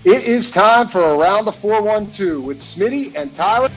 It is time for Around the 412 with Smitty and Tyler.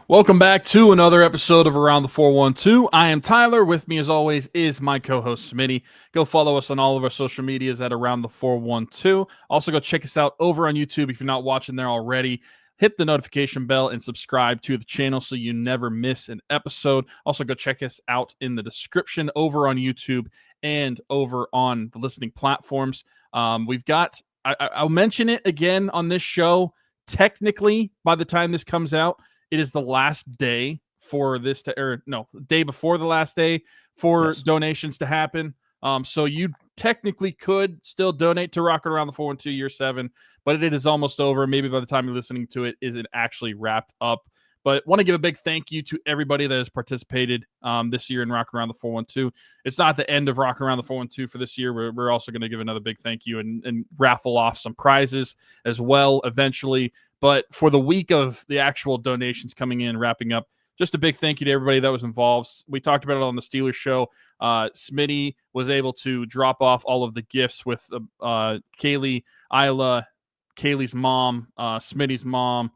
Welcome back to another episode of Around the 412. I am Tyler. With me, as always, is my co-host, Smitty. Go follow us on all of our social medias at Around the 412. Also, go check us out over on YouTube if you're not watching there already. Hit the notification bell and subscribe to the channel so you never miss an episode. Also, go check us out in the description over on YouTube and over on the listening platforms. We've got, I'll mention it again on this show. Technically, by the time this comes out, it is the last day for this to, or no, day before the last day for donations to happen. So you technically could still donate to Rockin' Around the 412 Year 7, but it is almost over. Maybe by the time you're listening to it, is it actually wrapped up? But want to give a big thank you to everybody that has participated this year in Rockin' Around the 412. It's not the end of Rockin' Around the 412 for this year. We're also going to give another big thank you and raffle off some prizes as well eventually. But for the week of the actual donations coming in, wrapping up, just a big thank you to everybody that was involved. We talked about it on the Steelers show. Smitty was able to drop off all of the gifts with Kaylee, Isla, Kaylee's mom, Smitty's mom,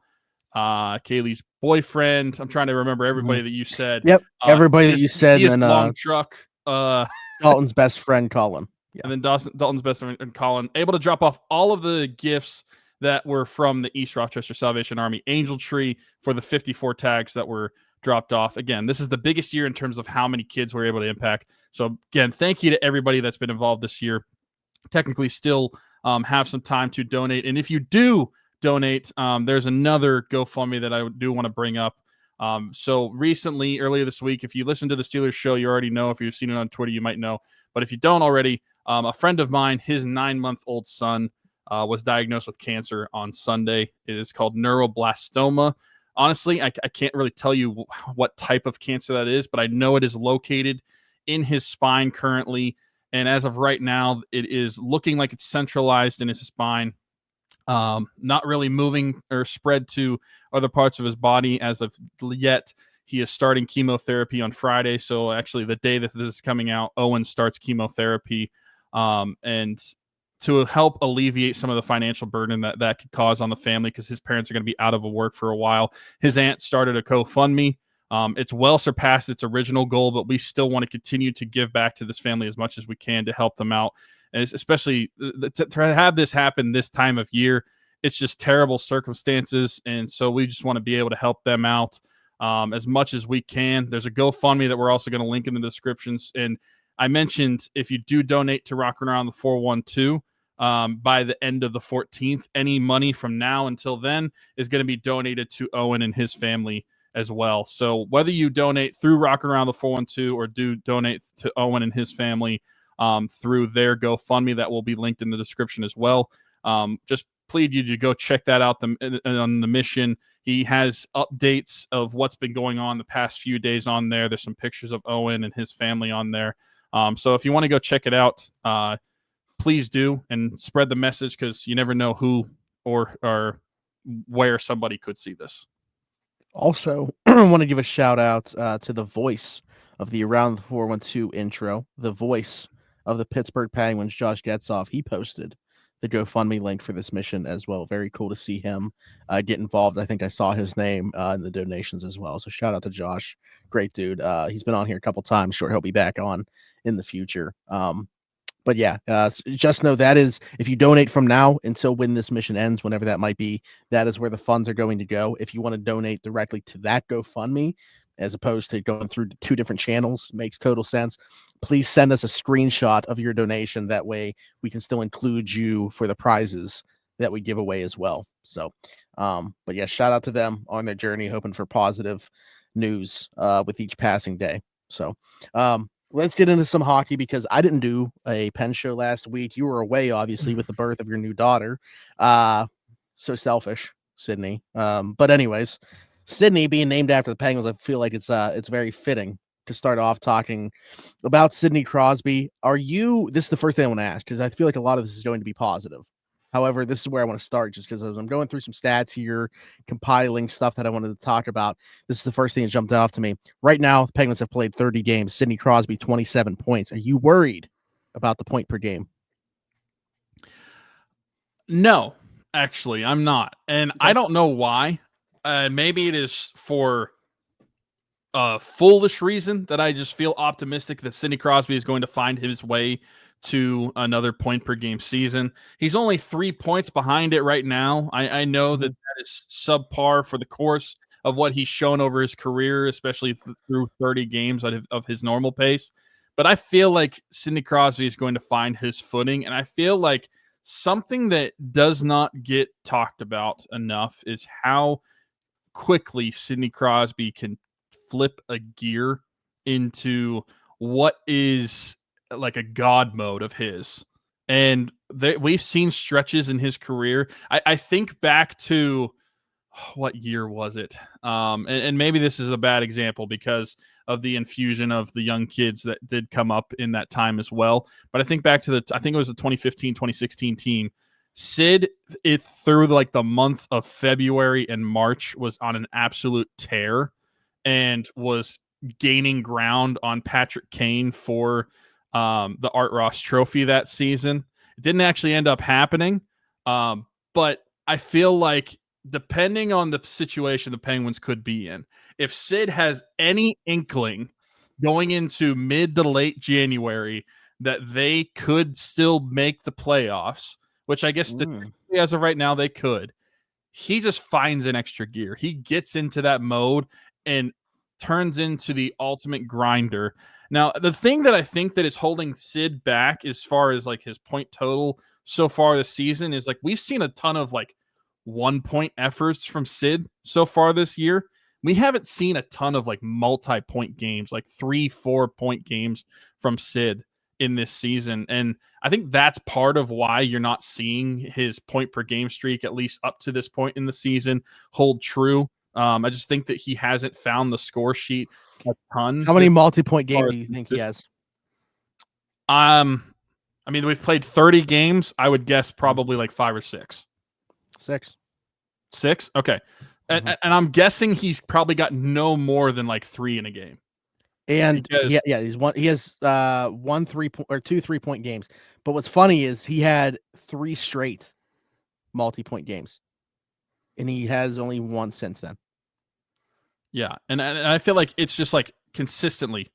Kaylee's boyfriend. I'm trying to remember everybody that you said. Yep, everybody that you said. And long truck. Dalton's best friend, Colin. Yeah. And then Dalton's best friend, Colin. Able to drop off all of the gifts that were from the East Rochester Salvation Army Angel Tree for the 54 tags that were dropped off. Again, this is the biggest year in terms of how many kids we're able to impact. So again, thank you to everybody that's been involved this year. Technically still have some time to donate. And if you do donate, there's another GoFundMe that I do want to bring up. So recently, earlier this week, if you listen to the Steelers show, you already know. If you've seen it on Twitter, you might know. But if you don't already, a friend of mine, his 9-month-old son, was diagnosed with cancer on Sunday. It is called neuroblastoma. Honestly, I can't really tell you what type of cancer that is, but I know it is located in his spine currently. And as of right now, it is looking like it's centralized in his spine, not really moving or spread to other parts of his body as of yet. He is starting chemotherapy on Friday. So actually the day that this is coming out, Owen starts chemotherapy. And to help alleviate some of the financial burden that could cause on the family, because his parents are going to be out of work for a while. His aunt started a GoFundMe. It's well surpassed its original goal, but we still want to continue to give back to this family as much as we can to help them out. And especially to have this happen this time of year, it's just terrible circumstances. And so we just want to be able to help them out as much as we can. There's a GoFundMe that we're also going to link in the descriptions. And I mentioned if you do donate to Rockin' Around the 412 by the end of the 14th, any money from now until then is going to be donated to Owen and his family as well. So whether you donate through Rockin' Around the 412 or do donate to Owen and his family through their GoFundMe, that will be linked in the description as well. Just plead you to go check that out on the mission. He has updates of what's been going on the past few days on there. There's some pictures of Owen and his family on there. So if you want to go check it out, please do and spread the message, because you never know who or where somebody could see this. Also, I want to give a shout out to the voice of the Around the 412 intro, the voice of the Pittsburgh Penguins, Josh Getzoff. He posted the GoFundMe link for this mission as well. Very cool to see him get involved. I think I saw his name in the donations as well. So shout out to Josh. Great dude. He's been on here a couple times. Sure, he'll be back on in the future. But yeah, just know that is, if you donate from now until when this mission ends, whenever that might be, that is where the funds are going to go. If you want to donate directly to that GoFundMe, as opposed to going through 2 different channels, makes total sense. Please send us a screenshot of your donation. That way we can still include you for the prizes that we give away as well. So, but yeah, shout out to them on their journey, hoping for positive news with each passing day. So, let's get into some hockey, because I didn't do a Penn show last week. You were away, obviously, with the birth of your new daughter. So selfish, Sidney. But anyways, Sidney being named after the Penguins, I feel like it's very fitting to start off talking about Sidney Crosby. This is the first thing I want to ask, because I feel like a lot of this is going to be positive. However, this is where I want to start just because as I'm going through some stats here, compiling stuff that I wanted to talk about, this is the first thing that jumped off to me. Right now, the Penguins have played 30 games. Sidney Crosby, 27 points. Are you worried about the point per game? No, actually, I'm not. And I don't know why. Maybe it is for a foolish reason that I just feel optimistic that Sidney Crosby is going to find his way to another point per game season. He's only 3 points behind it right now. I know that is subpar for the course of what he's shown over his career, especially through 30 games of his normal pace. But I feel like Sidney Crosby is going to find his footing. And I feel like something that does not get talked about enough is how quickly Sidney Crosby can flip a gear into what is like a god mode of his. And we've seen stretches in his career. I think back to what year was it? And maybe this is a bad example because of the infusion of the young kids that did come up in that time as well. But I think back to I think it was the 2015, 2016 team. Sid, through like the month of February and March, was on an absolute tear and was gaining ground on Patrick Kane for the Art Ross Trophy that season. It didn't actually end up happening, but I feel like depending on the situation the Penguins could be in, if Sid has any inkling going into mid to late January that they could still make the playoffs, which I guess as of right now they could, he just finds an extra gear. He gets into that mode and turns into the ultimate grinder. Now, the thing that I think that is holding Sid back as far as like his point total so far this season is like we've seen a ton of like 1 point efforts from Sid so far this year. We haven't seen a ton of like multi-point games, like 3-4 point games from Sid in this season. And I think that's part of why you're not seeing his point per game streak, at least up to this point in the season, hold true. I just think that he hasn't found the score sheet a ton. How many multi-point games do you think he has? I mean, we've played 30 games. I would guess probably like 5 or 6. 6? Okay. And I'm guessing he's probably got no more than like 3 in a game. And he has 1 3-point or 2 3-point games. But what's funny is he had 3 straight multi-point games. And he has only 1 since then. Yeah. And I feel like it's just like consistently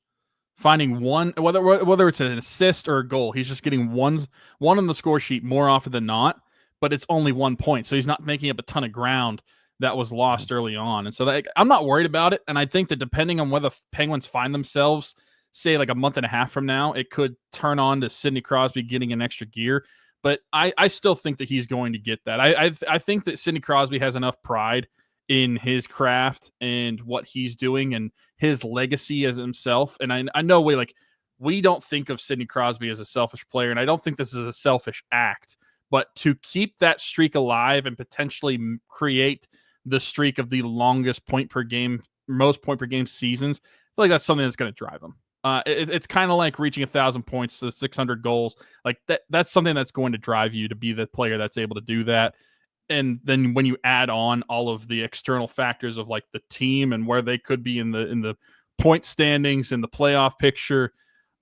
finding one, whether it's an assist or a goal, he's just getting one on the score sheet more often than not, but it's only 1 point. So he's not making up a ton of ground that was lost early on. And so I'm not worried about it. And I think that depending on whether Penguins find themselves, say like a month and a half from now, it could turn on to Sidney Crosby getting an extra gear. But I still think that he's going to get that. I think that Sidney Crosby has enough pride in his craft and what he's doing and his legacy as himself. And I know we don't think of Sidney Crosby as a selfish player, and I don't think this is a selfish act. But to keep that streak alive and potentially create the streak of the longest point per game, most point per game seasons, I feel like that's something that's going to drive him. It's kind of like reaching 1,000 points to 600 goals. Like that's something that's going to drive you to be the player that's able to do that. And then when you add on all of the external factors of like the team and where they could be in the point standings in the playoff picture,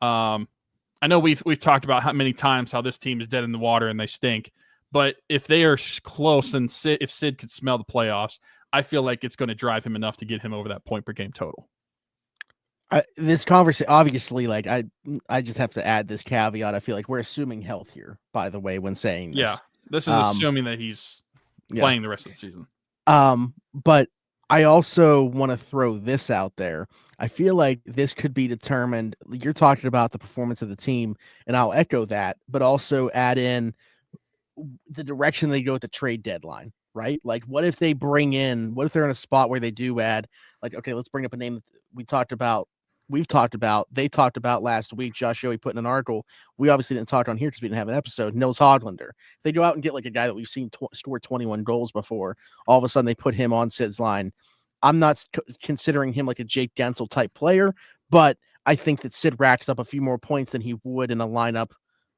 I know we've talked about how many times how this team is dead in the water and they stink. But if they are close and if Sid could smell the playoffs, I feel like it's going to drive him enough to get him over that point per game total. This conversation, obviously, like I just have to add this caveat. I feel like we're assuming health here, by the way, when saying this. Yeah, this is assuming that he's playing the rest of the season. But I also want to throw this out there. I feel like this could be determined. You're talking about the performance of the team, and I'll echo that, but also add in the direction they go at the trade deadline, right? Like, what if they're in a spot where they do add, like, okay, let's bring up a name that they talked about last week. Josh Yohe put in an article. We obviously didn't talk on here because we didn't have an episode. Nils Höglander. If they go out and get like a guy that we've seen score 21 goals before, all of a sudden they put him on Sid's line. I'm not considering him like a Jake Gensel type player, but I think that Sid racks up a few more points than he would in a lineup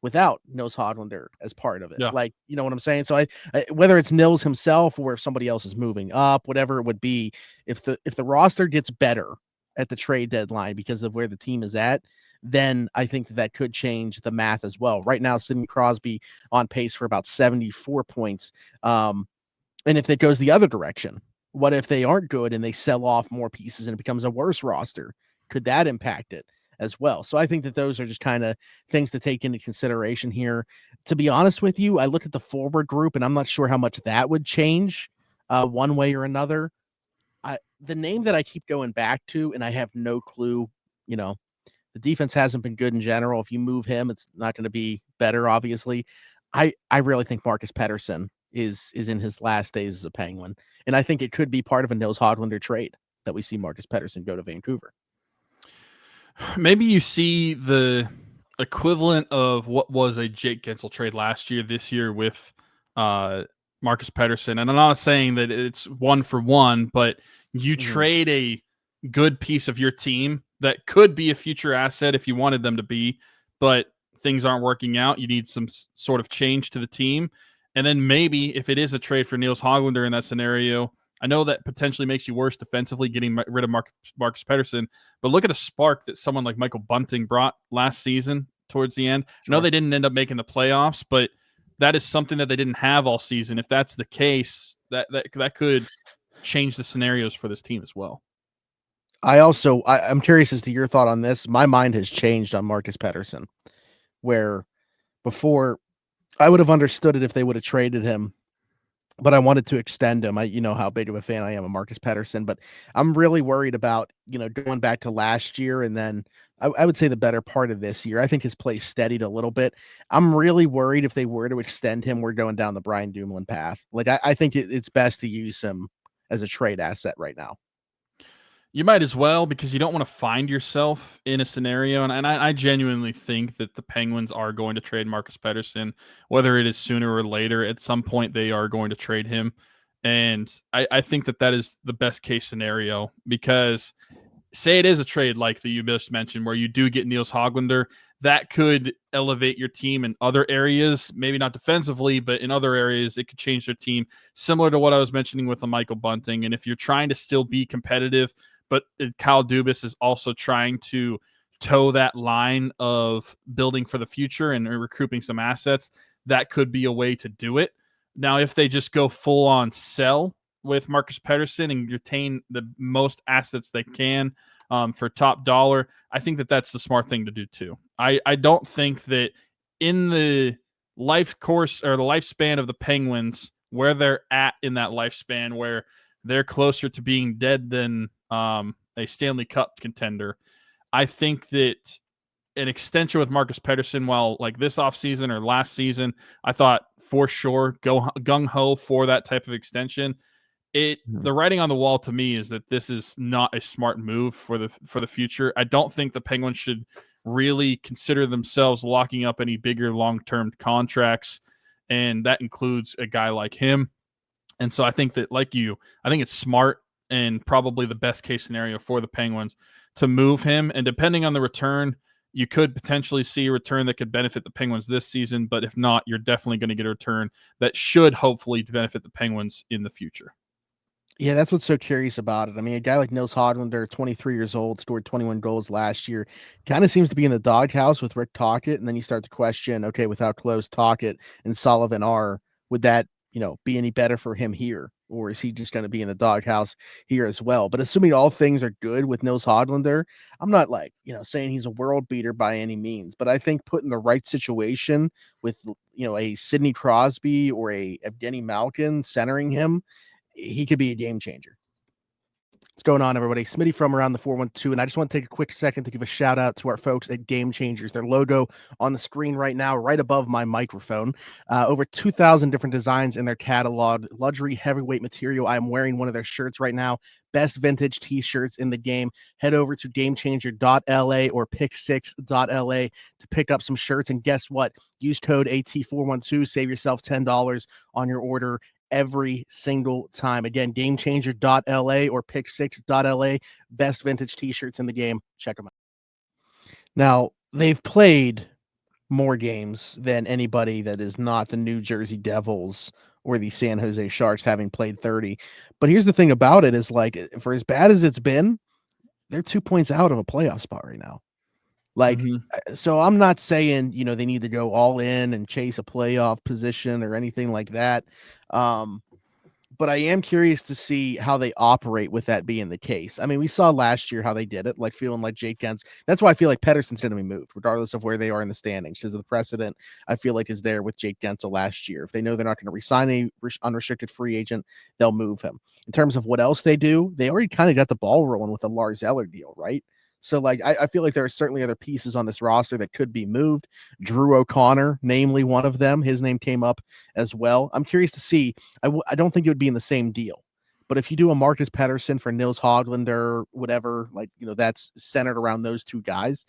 without Nils Höglander as part of it. Yeah. Like, you know what I'm saying? So I whether it's Nils himself or if somebody else is moving up, whatever it would be, if the roster gets better at the trade deadline because of where the team is at, then I think that could change the math as well. Right now, Sidney Crosby on pace for about 74 points. And if it goes the other direction, what if they aren't good and they sell off more pieces and it becomes a worse roster? Could that impact it as well? So I think that those are just kind of things to take into consideration here. To be honest with you, I look at the forward group and I'm not sure how much that would change one way or another. The name that I keep going back to, and I have no clue, you know, the defense hasn't been good in general. If you move him, it's not going to be better, obviously. I really think Marcus Pettersson is in his last days as a Penguin. And I think it could be part of a Nils Höglander trade that we see Marcus Pettersson go to Vancouver. Maybe you see the equivalent of what was a Jake Gensel trade last year, this year with Marcus Pettersson. And I'm not saying that it's one for one, but you trade a good piece of your team that could be a future asset if you wanted them to be, but things aren't working out. You need some sort of change to the team. And then maybe if it is a trade for Nils Höglander in that scenario, I know that potentially makes you worse defensively, getting rid of Marcus Pettersson, but look at the spark that someone like Michael Bunting brought last season towards the end. Sure. I know they didn't end up making the playoffs, but that is something that they didn't have all season. If that's the case, that could change the scenarios for this team as well. I'm curious as to your thought on this. My mind has changed on Marcus Pettersson, where before I would have understood it if they would have traded him, but I wanted to extend him. You know how big of a fan I am of Marcus Pettersson, but I'm really worried about, going back to last year and then I would say the better part of this year. I think his play steadied a little bit. I'm really worried if they were to extend him, we're going down the Brian Dumoulin path. Like I think it's best to use him as a trade asset right now. You might as well, because you don't want to find yourself in a scenario. And I genuinely think that the Penguins are going to trade Marcus Pettersson, whether it is sooner or later. At some point, they are going to trade him. And I think that is the best case scenario, because say it is a trade like that you just mentioned, where you do get Nils Höglander, that could elevate your team in other areas, maybe not defensively, but in other areas, it could change their team, similar to what I was mentioning with the Michael Bunting. And if you're trying to still be competitive, but Kyle Dubas is also trying to toe that line of building for the future and recouping some assets, that could be a way to do it. Now, if they just go full on sell with Marcus Pettersson and retain the most assets they can for top dollar, I think that's the smart thing to do too. I don't think that in the life course or the lifespan of the Penguins, where they're at in that lifespan, where they're closer to being dead than a Stanley Cup contender, I think that an extension with Marcus Pettersson, while like this offseason or last season, I thought for sure go gung-ho for that type of extension. The writing on the wall to me is that this is not a smart move for the future. I don't think the Penguins should really consider themselves locking up any bigger long-term contracts, and that includes a guy like him. And so I think that, like you, I think it's smart and probably the best case scenario for the Penguins to move him. And depending on the return, you could potentially see a return that could benefit the Penguins this season. But if not, you're definitely going to get a return that should hopefully benefit the Penguins in the future. Yeah, that's what's so curious about it. I mean, a guy like Nils Höglander, 23 years old, scored 21 goals last year, kind of seems to be in the doghouse with Rick Tocchet. And then you start to question, okay, with how close Tocchet and Sullivan are, would that, be any better for him here? Or is he just going to be in the doghouse here as well? But assuming all things are good with Nils Höglander, I'm not saying he's a world beater by any means, but I think put in the right situation with, a Sidney Crosby or a Evgeny Malkin centering him, he could be a game changer. What's going on, everybody? Smitty from Around the 412, and I just want to take a quick second to give a shout out to our folks at Game Changers. Their logo on the screen right now, right above my microphone. Over 2,000 different designs in their catalog. Luxury heavyweight material. I'm wearing one of their shirts right now. Best vintage t-shirts in the game. Head over to gamechanger.la or pick6.la to pick up some shirts. And guess what? Use code AT412. Save yourself $10 on your order every single time. Again, gamechanger.la or pick6.la. Best vintage t-shirts in the game. Check them out. Now, they've played more games than anybody that is not the New Jersey Devils or the San Jose Sharks, having played 30. But here's the thing about it is, like, for as bad as it's been, they're 2 points out of a playoff spot right now. Like, Mhm. so I'm not saying, they need to go all in and chase a playoff position or anything like that. But I am curious to see how they operate with that being the case. I mean, we saw last year how they did it, like feeling like Jake Gentz. That's why I feel like Pedersen's going to be moved, regardless of where they are in the standings, because the precedent I feel like is there with Jake Gentz last year. If they know they're not going to resign a unrestricted free agent, they'll move him. In terms of what else they do, they already kind of got the ball rolling with the Lars Eller deal, right? So, like, I feel like there are certainly other pieces on this roster that could be moved. Drew O'Connor, namely one of them. His name came up as well. I'm curious to see. I don't think it would be in the same deal. But if you do a Marcus Pettersson for Nils Hoglander, whatever, like, that's centered around those two guys,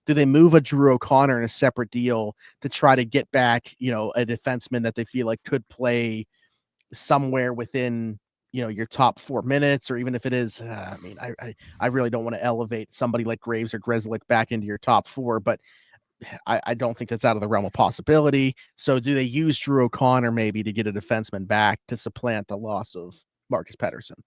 do they move a Drew O'Connor in a separate deal to try to get back, a defenseman that they feel like could play somewhere within, your top 4 minutes, or even if it is, I really don't want to elevate somebody like Graves or Grzelcyk back into your top 4, but I don't think that's out of the realm of possibility. So do they use Drew O'Connor maybe to get a defenseman back to supplant the loss of Marcus Pettersson?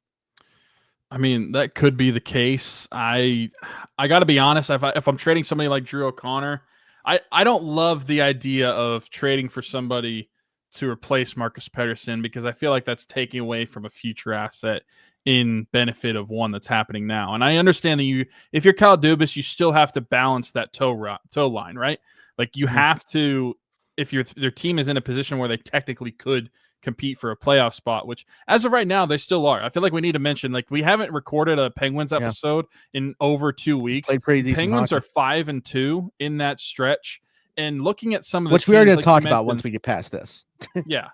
I mean, that could be the case. I got to be honest. If I'm trading somebody like Drew O'Connor, I don't love the idea of trading for somebody to replace Marcus Pettersson, because I feel like that's taking away from a future asset in benefit of one that's happening now. And I understand that if you're Kyle Dubas, you still have to balance that toe line, right? Like, you have to, if their team is in a position where they technically could compete for a playoff spot, which as of right now they still are. I feel like we need to mention, like, we haven't recorded a Penguins episode in over 2 weeks. Played pretty decent Penguins hockey. are 5-2 in that stretch, and looking at some of the which teams, we already like talk about once we get past this. yeah,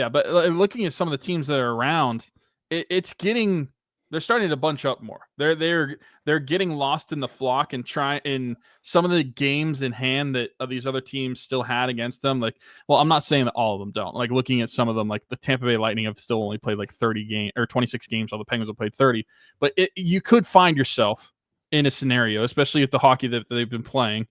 but looking at some of the teams that are around, they're starting to bunch up more. They're getting lost in the flock and try in some of the games in hand that these other teams still had against them. Like, well, I'm not saying that all of them don't. Like, looking at some of them, like the Tampa Bay Lightning have still only played like 30 games or 26 games, while the Penguins have played 30. But you could find yourself in a scenario, especially with the hockey that they've been playing,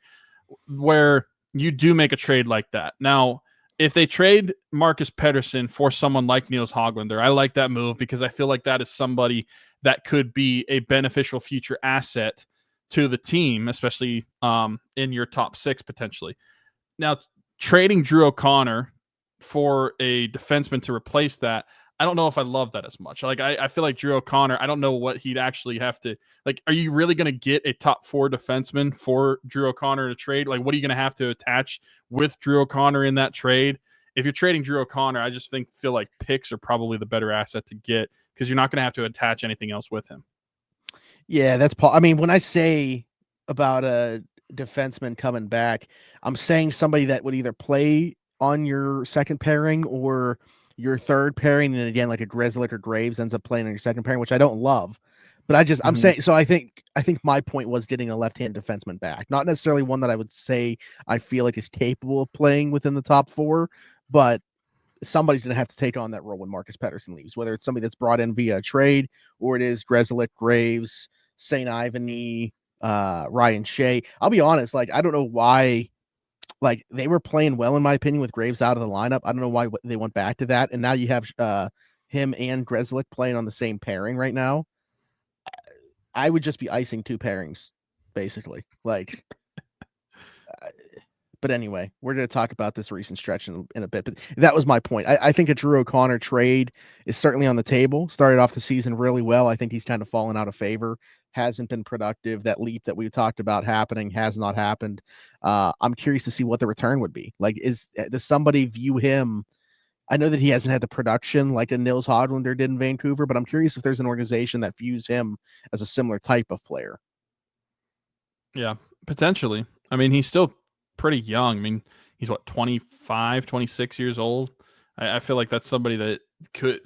where you do make a trade like that. Now, if they trade Marcus Pettersson for someone like Nils Hoglander, I like that move, because I feel like that is somebody that could be a beneficial future asset to the team, especially in your top 6 potentially. Now, trading Drew O'Connor for a defenseman to replace that, I don't know if I love that as much. Like, I feel like Drew O'Connor, I don't know what he'd actually have to, like, are you really going to get a top 4 defenseman for Drew O'Connor to trade? Like, what are you going to have to attach with Drew O'Connor in that trade? If you're trading Drew O'Connor, I just feel like picks are probably the better asset to get, because you're not going to have to attach anything else with him. Yeah, that's Paul. I mean, when I say about a defenseman coming back, I'm saying somebody that would either play on your second pairing or your third pairing, and again, like a Grzelcyk or Graves ends up playing on your second pairing, which I don't love. But I'm saying, so I think my point was getting a left-hand defenseman back, not necessarily one that I would say I feel like is capable of playing within the top 4, but somebody's going to have to take on that role when Marcus Pettersson leaves, whether it's somebody that's brought in via a trade or it is Grzelcyk, Graves, St. Ivany, Ryan Shea. I'll be honest, like, I don't know why. Like, they were playing well, in my opinion, with Graves out of the lineup. I don't know why they went back to that. And now you have him and Grzelcyk playing on the same pairing right now. I would just be icing 2 pairings, basically. Like, but anyway, we're going to talk about this recent stretch in a bit. But that was my point. I think a Drew O'Connor trade is certainly on the table. Started off the season really well. I think he's kind of fallen out of favor. Hasn't been productive. That leap that we talked about happening has not happened. I'm curious to see what the return would be. Like, does somebody view him? I know that he hasn't had the production like a Nils Hoglander did in Vancouver, but I'm curious if there's an organization that views him as a similar type of player. Yeah, potentially. I mean, he's still pretty young. I mean, he's 25, 26 years old. I feel like that's somebody that could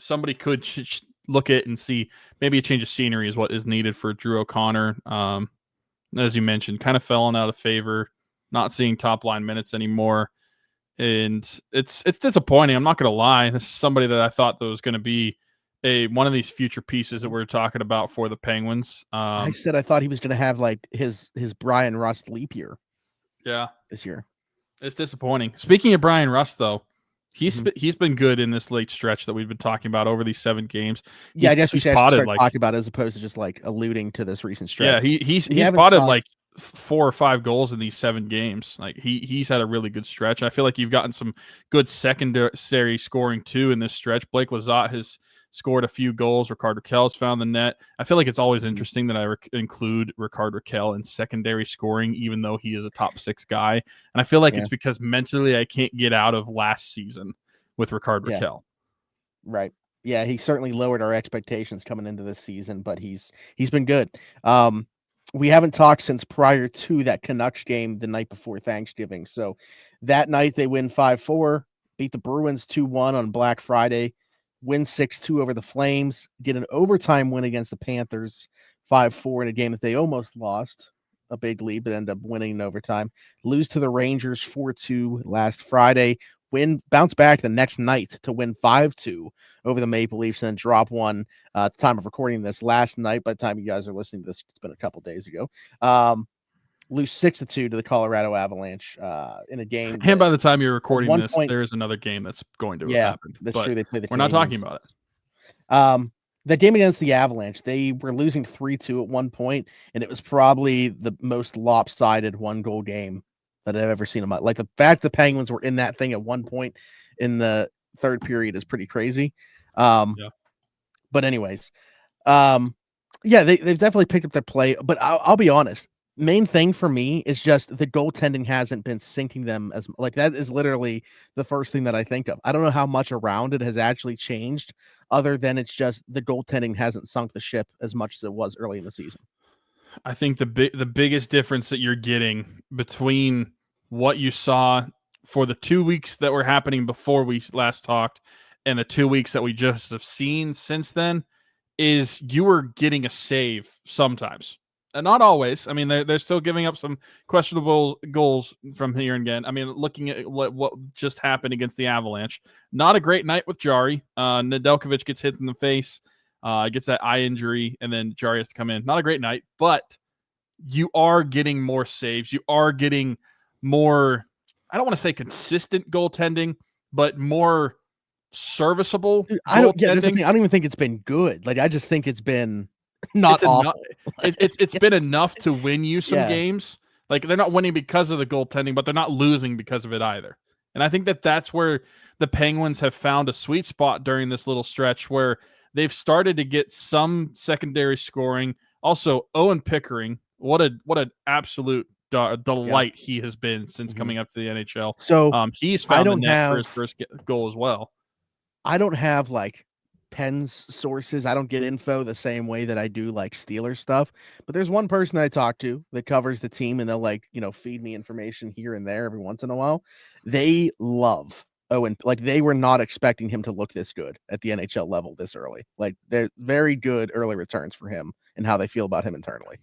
look at and see maybe a change of scenery is what is needed for Drew O'Connor. As you mentioned, kind of fallen out of favor, not seeing top line minutes anymore. And it's disappointing. I'm not going to lie. This is somebody that I thought that was going to be one of these future pieces that we're talking about for the Penguins. I said I thought he was going to have like his Brian Rust leap year. Yeah, this year. It's disappointing. Speaking of Brian Rust, though, he's been good in this late stretch that we've been talking about over these 7 games. Yeah, I guess we should actually start like, talking about it as opposed to just like alluding to this recent stretch. Yeah, he's potted like 4 or 5 goals in these 7 games. Like he's had a really good stretch. I feel like you've gotten some good secondary scoring too in this stretch. Blake Lizotte has scored a few goals. Rickard Rakell's found the net. I feel like it's always interesting that I include Rickard Rakell in secondary scoring, even though he is a top 6 guy. And I feel like it's because mentally I can't get out of last season with Rickard Rakell. Right. Yeah, he certainly lowered our expectations coming into this season, but he's been good. We haven't talked since prior to that Canucks game the night before Thanksgiving. So that night they win 5-4, beat the Bruins 2-1 on Black Friday, win 6-2 over the Flames, get an overtime win against the Panthers 5-4 in a game that they almost lost, a big lead, but ended up winning in overtime, lose to the Rangers 4-2 last Friday, bounce back the next night to win 5-2 over the Maple Leafs, and then drop one at the time of recording this last night. By the time you guys are listening to this, it's been a couple days ago. Lose 6-2 to the Colorado Avalanche in a game. And by the time you're recording this, there is another game that's going to have happened. That's true. They play the We're not talking about it. That game against the Avalanche, they were losing 3-2 at one point, and it was probably the most lopsided 1-goal game that I've ever seen in my life. Like the fact the Penguins were in that thing at one point in the third period is pretty crazy. But anyways, they've definitely picked up their play. But I'll be honest, main thing for me is just the goaltending hasn't been sinking them as like that is literally the first thing that I think of. I don't know how much around it has actually changed, other than it's just the goaltending hasn't sunk the ship as much as it was early in the season. I think the biggest difference that you're getting between what you saw for the 2 weeks that were happening before we last talked and the 2 weeks that we just have seen since then is you were getting a save sometimes. And not always. I mean, they're still giving up some questionable goals from here and again. I mean, looking at what just happened against the Avalanche, not a great night with Jari. Nedeljkovic gets hit in the face. Gets that eye injury, and then Jari has to come in. Not a great night, but you are getting more saves. You are getting more, I don't want to say consistent goaltending, but more serviceable goaltending. That's the thing. I don't even think it's been good. Like, I just think it's been not awful. It's been enough to win you some games. Like, they're not winning because of the goaltending, but they're not losing because of it either. And I think that's where the Penguins have found a sweet spot during this little stretch where they've started to get some secondary scoring. Also, Owen Pickering, what an absolute delight he has been since coming up to the NHL. So he's found the net for his first goal as well. I don't have like Penn's sources. I don't get info the same way that I do like Steelers stuff. But there's one person I talk to that covers the team, and they'll feed me information here and there every once in a while. They love Owen. Like, they were not expecting him to look this good at the NHL level this early. Like, they're very good early returns for him and how they feel about him internally.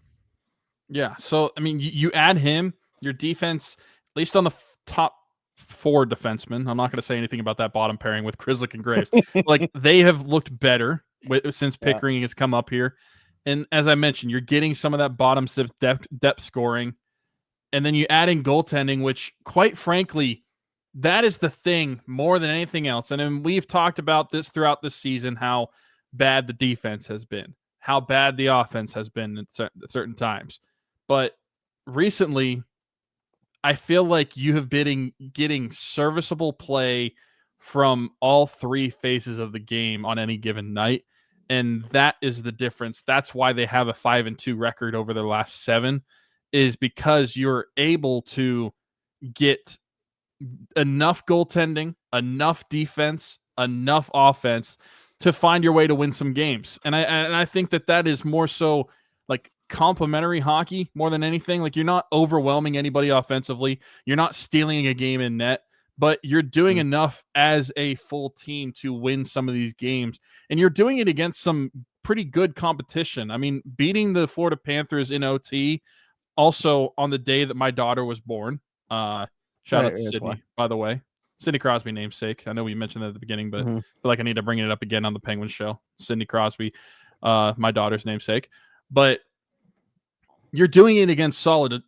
Yeah. So, I mean, you add him, your defense, at least on the top 4 defensemen. I'm not going to say anything about that bottom pairing with Grzelcyk and Graves. Like, they have looked better since Pickering has come up here. And as I mentioned, you're getting some of that bottom depth scoring. And then you add in goaltending, which, quite frankly, that is the thing more than anything else. And then we've talked about this throughout the season, how bad the defense has been, how bad the offense has been at certain times. But recently, I feel like you have been getting serviceable play from all 3 phases of the game on any given night. And that is the difference. That's why they have a 5-2 record over their last 7, is because you're able to get enough goaltending, enough defense, enough offense to find your way to win some games. And I think that is more so like complementary hockey more than anything. Like, you're not overwhelming anybody offensively. You're not stealing a game in net, but you're doing enough as a full team to win some of these games. And you're doing it against some pretty good competition. I mean, beating the Florida Panthers in OT, also on the day that my daughter was born. Shout out to Sidney, by the way. Sidney Crosby namesake. I know we mentioned that at the beginning, but I feel like I need to bring it up again on the Penguins show. Sidney Crosby, my daughter's namesake. But you're doing it against solid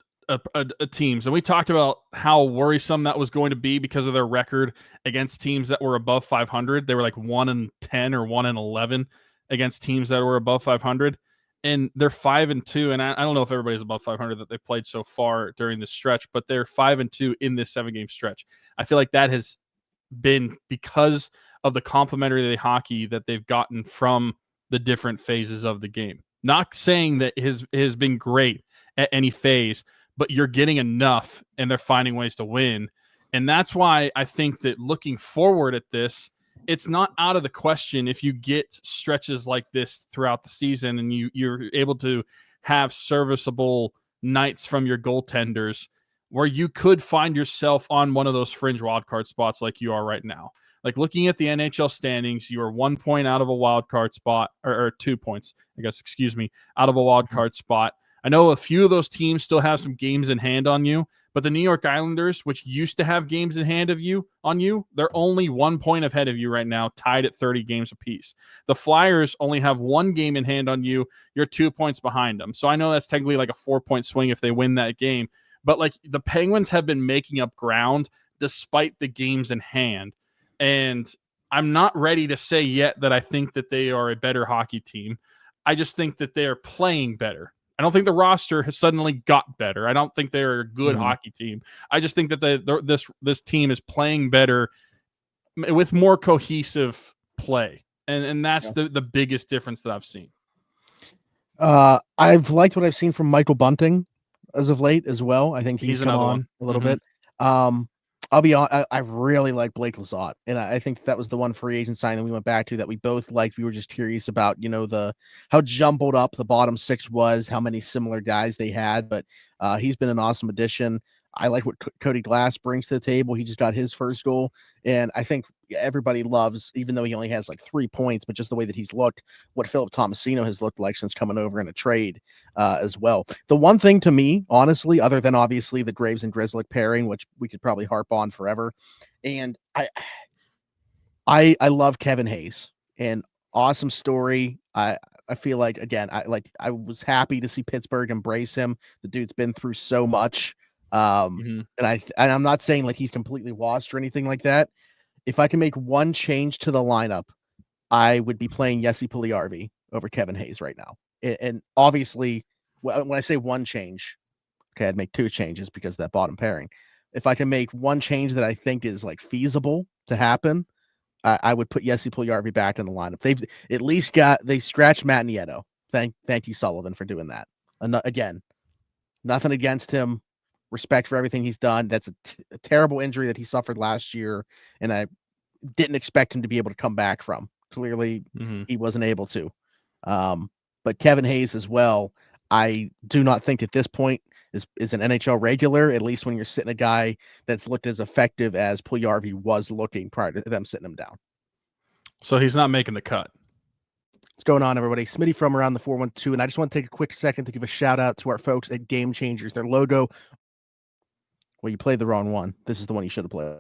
teams, and we talked about how worrisome that was going to be because of their record against teams that were above 500. They were like 1-10 or 1-11 against teams that were above 500, and they're 5-2. And I don't know if everybody's above 500 that they played so far during this stretch, but they're 5-2 in this 7-game stretch. I feel like that has been because of the complementary hockey that they've gotten from the different phases of the game. Not saying that it has been great at any phase, but you're getting enough and they're finding ways to win. And that's why I think that looking forward at this, it's not out of the question if you get stretches like this throughout the season and you're able to have serviceable nights from your goaltenders where you could find yourself on one of those fringe wildcard spots like you are right now. Like looking at the NHL standings, you are 1 point out of a wild card spot, or 2 points, I guess, out of a wild card spot. I know a few of those teams still have some games in hand on you, but the New York Islanders, which used to have games in hand on you, they're only 1 point ahead of you right now, tied at 30 games apiece. The Flyers only have 1 game in hand on you. You're 2 points behind them. So I know that's technically like a 4-point swing if they win that game, but like the Penguins have been making up ground despite the games in hand. And I'm not ready to say yet that I think that they are a better hockey team. I just think that they are playing better. I don't think the roster has suddenly got better. I don't think they're a good hockey team. I just think that this team is playing better with more cohesive play. And that's the biggest difference that I've seen. I've liked what I've seen from Michael Bunting as of late as well. I think he's come on a little bit. I'll be honest, I really like Blake Lizotte, and I think that was the one free agent sign that we went back to that we both liked. We were just curious about, how jumbled up the bottom 6 was, how many similar guys they had, but he's been an awesome addition. I like what Cody Glass brings to the table. He just got his first goal, and I think everybody loves, even though he only has like 3 points, but just the way that he's looked, what Philip Tomasino has looked like since coming over in a trade as well. The one thing to me, honestly, other than obviously the Graves and Grzelcyk pairing, which we could probably harp on forever, and I love Kevin Hayes, and awesome story. I feel like, again, I was happy to see Pittsburgh embrace him. The dude's been through so much. And I'm not saying like he's completely washed or anything like that. If I can make one change to the lineup, I would be playing Jesse Puljujarvi over Kevin Hayes right now. And obviously, when I say one change, okay, I'd make 2 changes because of that bottom pairing. If I can make one change that I think is like feasible to happen, I would put Jesse Puljujarvi back in the lineup. They've at least they scratched Matt Nieto. Thank you, Sullivan, for doing that. Again, nothing against him. Respect for everything he's done. That's a terrible injury that he suffered last year, and I didn't expect him to be able to come back from. Clearly, he wasn't able to. But Kevin Hayes as well, I do not think at this point is an NHL regular, at least when you're sitting a guy that's looked as effective as Puljujarvi was looking prior to them sitting him down. So he's not making the cut. What's going on, everybody? Smitty from around the 412, and I just want to take a quick second to give a shout out to our folks at Game Changers. Their logo. Well, you played the wrong one. This is the one you should have played.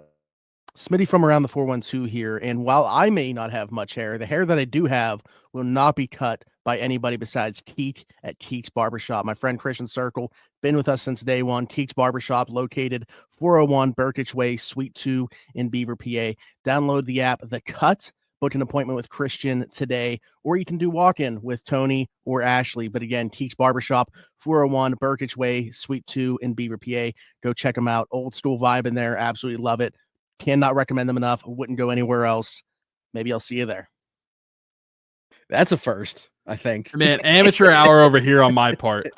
Smitty from around the 412 here. And while I may not have much hair, the hair that I do have will not be cut by anybody besides Keek at Keek's Barbershop. My friend Christian Circle, been with us since day one. Keek's Barbershop, located 401 Burkitch Way, Suite 2 in Beaver, PA. Download the app, The Cut. Book an appointment with Christian today, or you can do walk-in with Tony or Ashley. But again, Keek's Barbershop, 401 Burkitch Way, Suite 2 in Beaver, PA. Go check them out. Old school vibe in there. Absolutely love it. Cannot recommend them enough. Wouldn't go anywhere else. Maybe I'll see you there. That's a first, I think. Man, amateur hour over here on my part.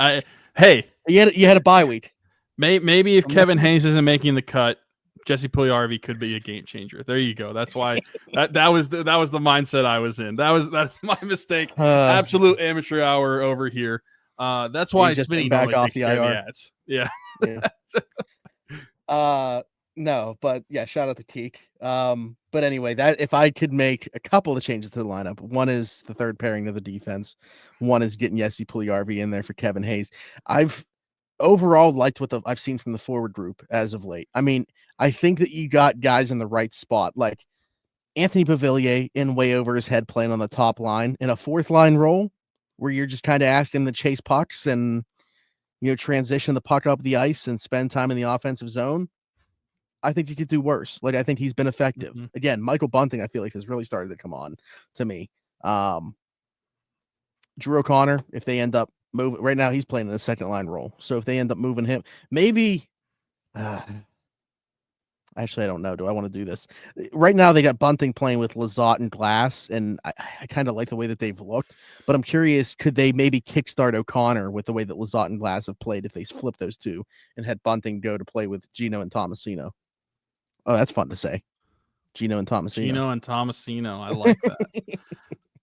Hey, you had a bye week. Maybe if Kevin Hayes isn't making the cut, Jesse Puljujarvi could be a game changer. There you go. That's why that was the mindset I was in. That's my mistake. Absolute amateur hour over here. That's why Smitty back off the IR ads. Yeah. No, but yeah, shout out to Keek. But anyway, that if I could make a couple of changes to the lineup, one is the third pairing to the defense, one is getting Jesse Puljujarvi in there for Kevin Hayes. I've overall liked what I've seen from the forward group as of late. I mean, I think that you got guys in the right spot, like Anthony Beauvillier in way over his head playing on the top line in a fourth line role where you're just kind of asking to chase pucks and transition the puck up the ice and spend time in the offensive zone, I think you could do worse. Like, I think he's been effective. Mm-hmm. Again, Michael Bunting, I feel like, has really started to come on to me. Drew O'Connor, if they end up moving, right now he's playing in the second line role. So if they end up moving him, maybe. Actually, I don't know. Do I want to do this? Right now, they got Bunting playing with Lizotte and Glass, and I kind of like the way that they've looked. But I'm curious, could they maybe kickstart O'Connor with the way that Lizotte and Glass have played if they flip those two and had Bunting go to play with Gino and Tomasino? Oh, that's fun to say. Gino and Tomasino. I like that.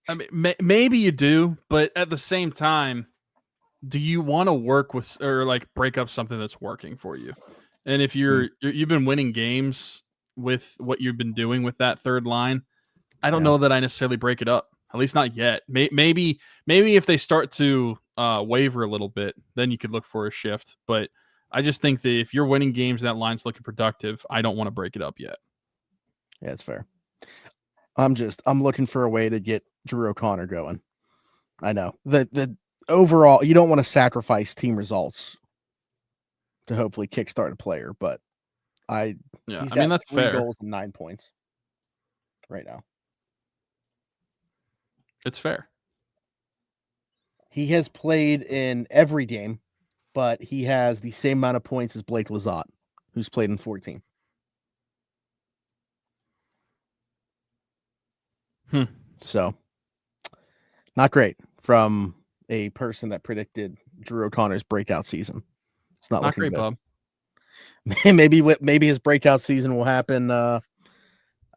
I mean, maybe you do, but at the same time, do you want to work with or like break up something that's working for you? And if you've been winning games with what you've been doing with that third line, I don't know that I necessarily break it up. At least not yet. Maybe if they start to waver a little bit, then you could look for a shift. But I just think that if you're winning games, that line's looking productive. I don't want to break it up yet. Yeah, it's fair. I'm looking for a way to get Drew O'Connor going. I know the overall, you don't want to sacrifice team results to hopefully kickstart a player, but I mean, that's 3 goals and 9 points right now. It's fair. He has played in every game, but he has the same amount of points as Blake Lizotte, who's played in 14. So, not great from a person that predicted Drew O'Connor's breakout season. It's not looking great, good. Bob. Maybe his breakout season will happen. I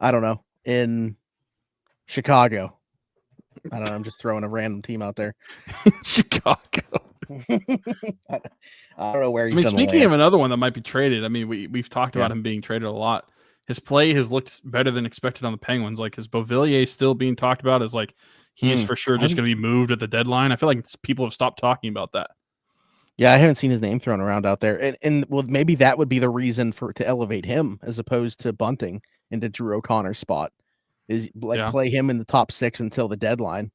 don't know, in Chicago. I don't know. I'm just throwing a random team out there. Chicago. I don't know where he's. I mean, speaking of another one that might be traded, I mean, we've talked about him being traded a lot. His play has looked better than expected on the Penguins. Like, is Beauvillier still being talked about as like he's for sure just going to be moved at the deadline? I feel like people have stopped talking about that. Yeah, I haven't seen his name thrown around out there, and well, maybe that would be the reason to elevate him as opposed to Bunting into Drew O'Connor's spot. Is play him in the top 6 until the deadline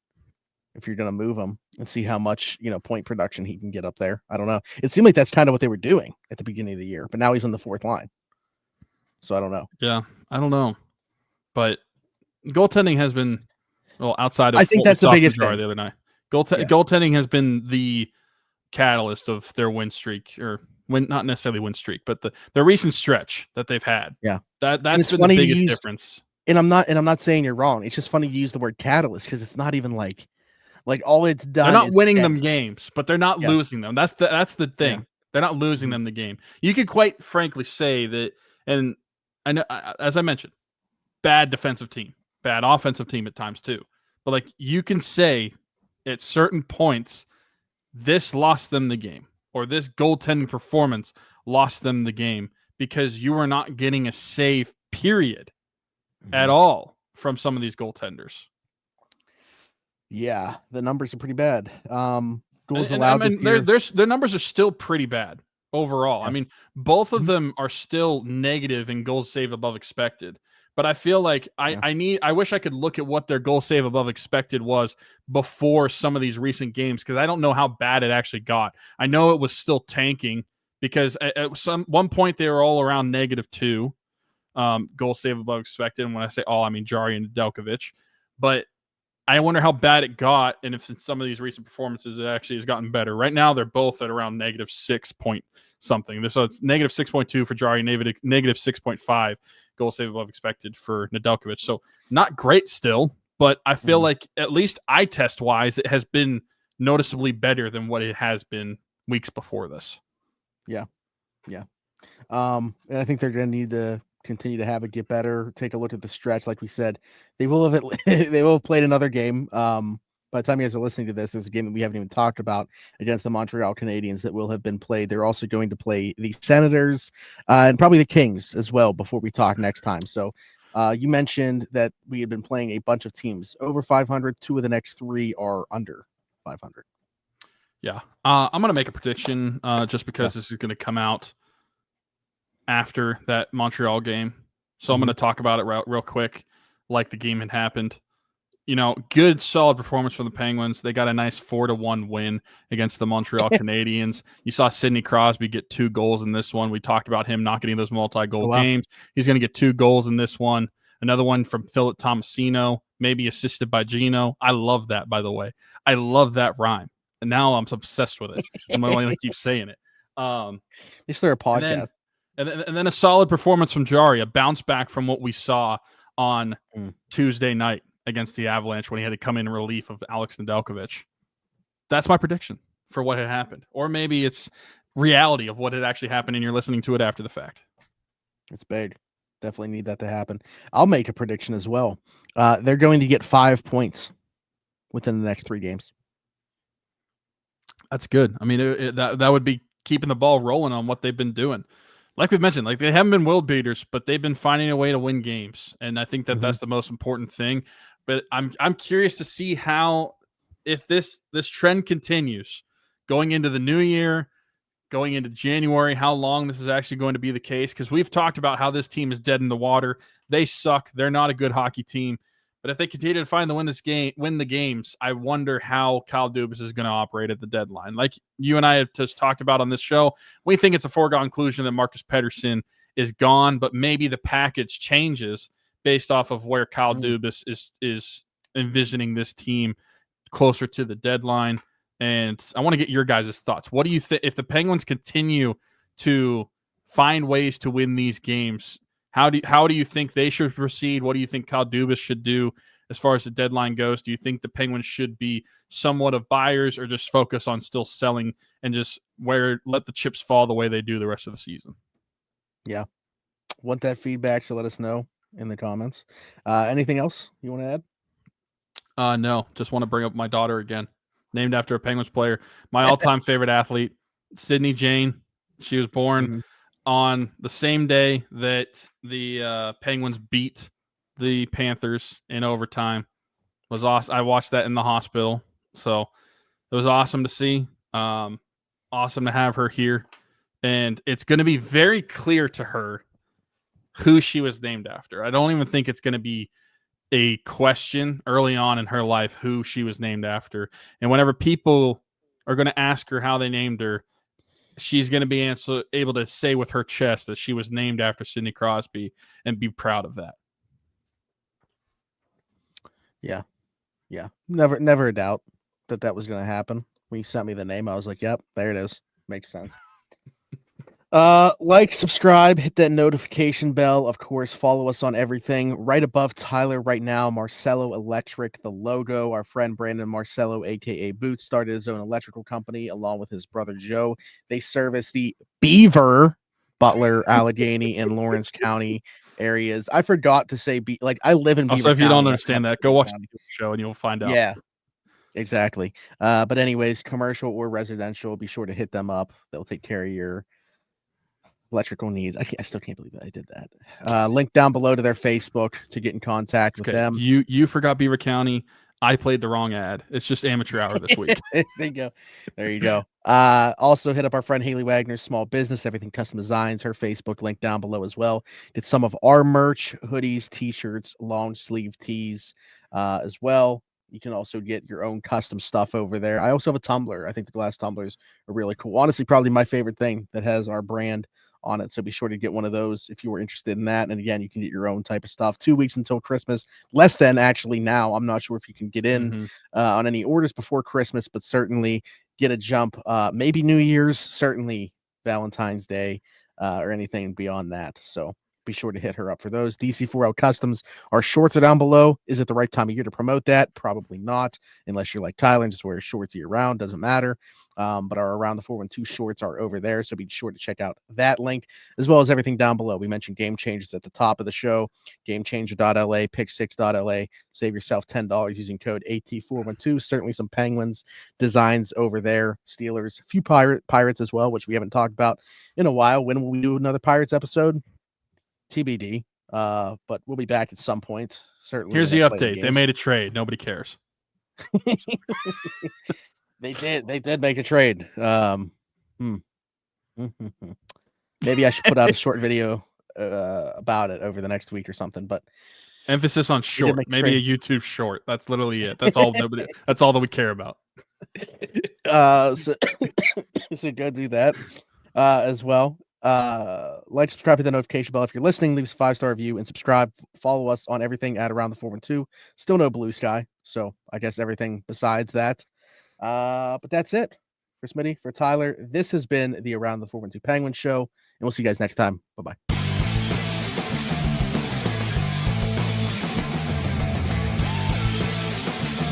if you're going to move him and see how much point production he can get up there. I don't know. It seemed like that's kind of what they were doing at the beginning of the year, but now he's on the 4th line. So I don't know. Yeah, I don't know. But goaltending has been, well, outside of I think that's the biggest thing the other night. Goaltending has been the catalyst of their win streak, or not necessarily win streak, but the recent stretch that they've had. Yeah. That's been the biggest difference. And I'm not saying you're wrong. It's just funny to use the word catalyst because it's not even like all it's done. They're not winning them games, but they're not losing them. That's the thing. Yeah. They're not losing them the game. You could quite frankly say that, and I know, as I mentioned, bad defensive team, bad offensive team at times too. But like, you can say at certain points, this lost them the game, or this goaltending performance lost them the game because you are not getting a save, period, at all from some of these goaltenders. Yeah, the numbers are pretty bad. Goals allowed this year. Their numbers are still pretty bad overall. Yeah. I mean, both of them are still negative in goals saved above expected. But I feel like I wish I could look at what their goal save above expected was before some of these recent games, because I don't know how bad it actually got. I know it was still tanking because at one point they were all around -2 goal save above expected. And when I say all, I mean Jari and Nedeljkovic. But I wonder how bad it got, and if in some of these recent performances it actually has gotten better. Right now, they're both at around -6 point something. So it's -6.2 for Jari, -6.5 goal save above expected for Nedeljkovic. So not great still, but I feel like at least eye test wise, it has been noticeably better than what it has been weeks before this. Yeah. And I think they're going to need to continue to have it get better. Take a look at the stretch. Like we said, they will have played another game. By the time you guys are listening to this, there's a game that we haven't even talked about against the Montreal Canadiens that will have been played. They're also going to play the Senators and probably the Kings as well before we talk next time. So you mentioned that we had been playing a bunch of teams over 500. 2 of the next 3 are under 500. Yeah. I'm going to make a prediction just because this is going to come out after that Montreal game. So I'm going to talk about it real quick, like the game had happened. good, solid performance from the Penguins. They got a nice 4-1 win against the Montreal Canadiens. You saw Sidney Crosby get 2 goals in this one. We talked about him not getting those multi-goal games. He's going to get 2 goals in this one. Another one from Philip Tomasino, maybe assisted by Gino. I love that, by the way. I love that rhyme. And now I'm obsessed with it. I'm going to keep saying it. Is there a podcast? And then a solid performance from Jari, a bounce back from what we saw on Tuesday night against the Avalanche when he had to come in relief of Alex Nedeljkovic. That's my prediction for what had happened. Or maybe it's reality of what had actually happened and you're listening to it after the fact. It's big. Definitely need that to happen. I'll make a prediction as well. They're going to get 5 within the next 3 games. That's good. I mean, that would be keeping the ball rolling on what they've been doing. Like we've mentioned, they haven't been world beaters, but they've been finding a way to win games, and I think that's the most important thing. But I'm curious to see how, if this trend continues going into the new year, going into January, how long this is actually going to be the case. Because we've talked about how this team is dead in the water. They suck. They're not a good hockey team. But if they continue to win the games, I wonder how Kyle Dubas is going to operate at the deadline. Like you and I have just talked about on this show, we think it's a foregone conclusion that Marcus Pettersson is gone, but maybe the package changes based off of where Kyle Dubas is envisioning this team closer to the deadline. And I want to get your guys' thoughts. What do you think if the Penguins continue to find ways to win these games? How do you think they should proceed? What do you think Kyle Dubas should do as far as the deadline goes? Do you think the Penguins should be somewhat of buyers or just focus on still selling and just let the chips fall the way they do the rest of the season? Yeah. Want that feedback, so let us know in the comments. Anything else you want to add? No, just want to bring up my daughter again. Named after a Penguins player. My all-time favorite athlete, Sydney Jane. She was born on the same day that the Penguins beat the Panthers in overtime. It was awesome. I watched that in the hospital, so it was awesome to see. Awesome to have her here, and it's going to be very clear to her who she was named after. I don't even think it's going to be a question early on in her life who she was named after, and whenever people are going to ask her how they named her, she's going to be able to say with her chest that she was named after Sidney Crosby and be proud of that. Yeah. Never a doubt that was going to happen. When you sent me the name, I was like, yep, there it is. Makes sense. Like, subscribe, hit that notification bell. Of course, follow us on everything. Right above Tyler right now, Marcello Electric, the logo. Our friend Brandon Marcello, aka Boots, started his own electrical company along with his brother Joe. They service the Beaver, Butler, Allegheny, and Lawrence County areas. I forgot to say, I live in Beaver. Also, if you County, don't understand that, go watch the show and you'll find out. Yeah. Exactly. But anyways, commercial or residential, be sure to hit them up. They'll take care of your electrical needs. I still can't believe that I did that. Link down below to their Facebook to get in contact with them. You forgot Beaver County. I played the wrong ad. It's just amateur hour this week. There you go. Also hit up our friend Haley Wagner's Small Business, Everything Custom Designs, her Facebook link down below as well. Get some of our merch, hoodies, t-shirts, long sleeve tees as well. You can also get your own custom stuff over there. I also have a tumbler. I think the glass tumblers are really cool. Honestly, probably my favorite thing that has our brand on it. So be sure to get one of those if you were interested in that. And again, you can get your own type of stuff. 2 weeks until Christmas. Less than actually now. I'm not sure if you can get in on any orders before Christmas, but certainly get a jump. Maybe New Year's, certainly Valentine's Day, or anything beyond that. So be sure to hit her up for those. DC4L Customs. Our shorts are down below. Is it the right time of year to promote that? Probably not, unless you're like Tyler and just wear shorts year round. Doesn't matter. But our Around the 412 shorts are over there, so be sure to check out that link, as well as everything down below. We mentioned Game Changers at the top of the show. GameChanger.la, Pick6.la. Save yourself $10 using code AT412. Certainly some Penguins designs over there. Steelers, a few Pirates as well, which we haven't talked about in a while. When will we do another Pirates episode? TBD. But we'll be back at some point. Certainly. Here's the update. They made a trade. Nobody cares. They did make a trade. Maybe I should put out a short video about it over the next week or something, but Emphasis on short, maybe a YouTube short. That's literally it. That's all that's all that we care about. So go do that as well. Like, subscribe, hit the notification bell if you're listening. Leave us a 5-star review and subscribe. Follow us on everything at Around the 412. Still no Blue Sky, so I guess everything besides that. But that's it for Smitty, for Tyler. This has been the Around the 412 Penguins show, and we'll see you guys next time. Bye bye.